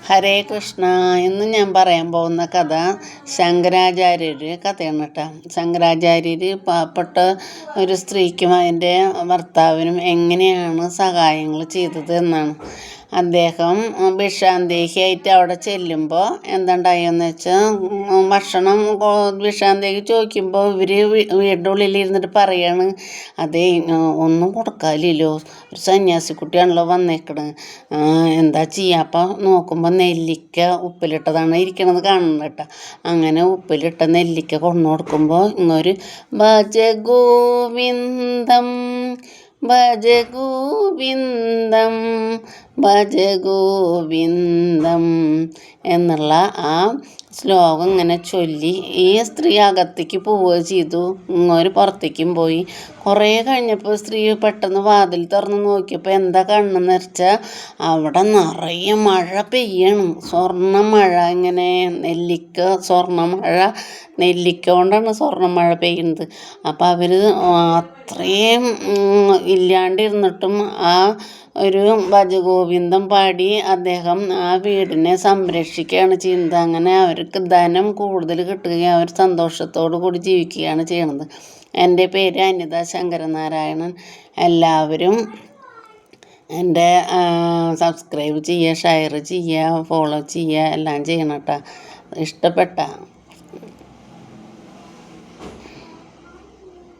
ഹരേ കൃഷ്ണ. ഇന്ന് ഞാൻ പറയാൻ പോകുന്ന കഥ ശങ്കരാചാര്യർ കഥയാണ് കേട്ടോ. ശങ്കരാചാര്യർ പാവപ്പെട്ട ഒരു സ്ത്രീക്കും അതിൻ്റെ ഭർത്താവിനും എങ്ങനെയാണ് സഹായങ്ങൾ ചെയ്തത് എന്നാണ്. അദ്ദേഹം ഭിക്ഷാന്തേഹിയായിട്ട് അവിടെ ചെല്ലുമ്പോൾ എന്തുണ്ടായെന്ന് വെച്ചാൽ ഭക്ഷണം ഭിക്ഷാന്തേഹി ചോദിക്കുമ്പോൾ ഇവർ വീടിൻ്റെ ഉള്ളിലിരുന്നിട്ട് പറയാണ്, അതേ ഒന്നും കൊടുക്കാനില്ലല്ലോ, ഒരു സന്യാസിക്കുട്ടിയാണല്ലോ വന്നേക്കണത്, എന്താ ചെയ്യുക? അപ്പം നോക്കുമ്പോൾ നെല്ലിക്ക ഉപ്പിലിട്ടതാണ് ഇരിക്കണത് കാണുന്നത് കേട്ടോ. അങ്ങനെ ഉപ്പിലിട്ട നെല്ലിക്ക കൊണ്ടു കൊടുക്കുമ്പോൾ ഇങ്ങൊരു ഭജ ഗോവിന്ദം ഭജ ഗോവിന്ദം ഭജ ഗോവിന്ദം എന്നുള്ള ആ ശ്ലോകം ഇങ്ങനെ ചൊല്ലി ഈ സ്ത്രീ അകത്തേക്ക് പോവുകയും ചെയ്തു. ഇങ്ങോര് പുറത്തേക്കും പോയി. കുറേ കഴിഞ്ഞപ്പോൾ സ്ത്രീ പെട്ടെന്ന് വാതിൽ തുറന്ന് നോക്കിയപ്പോൾ എന്താ കണ്ണെന്ന് വെച്ചാൽ അവിടെ നിറയെ മഴ പെയ്യണം, സ്വർണ്ണ മഴ. ഇങ്ങനെ നെല്ലിക്ക സ്വർണ്ണ മഴ, നെല്ലിക്ക കൊണ്ടാണ് സ്വർണ്ണ മഴ പെയ്യുന്നത്. അപ്പം അവർ അത്രയും ഇല്ലാണ്ടിരുന്നിട്ടും ആ ഒരു ഭജഗോവിന്ദം പാടി അദ്ദേഹം ആ വീടിനെ സംരക്ഷിക്കുകയാണ് ചെയ്യുന്നത്. അങ്ങനെ അവർക്ക് ധനം കൂടുതൽ കിട്ടുകയും അവർ സന്തോഷത്തോടു കൂടി ജീവിക്കുകയാണ് ചെയ്യണത്. എൻ്റെ പേര് അനിത ശങ്കരനാരായണൻ. എല്ലാവരും എൻ്റെ സബ്സ്ക്രൈബ് ചെയ്യുക, ഷെയർ ചെയ്യുക, ഫോളോ ചെയ്യുക, എല്ലാം ചെയ്യണം കേട്ടോ. ഇഷ്ടപ്പെട്ട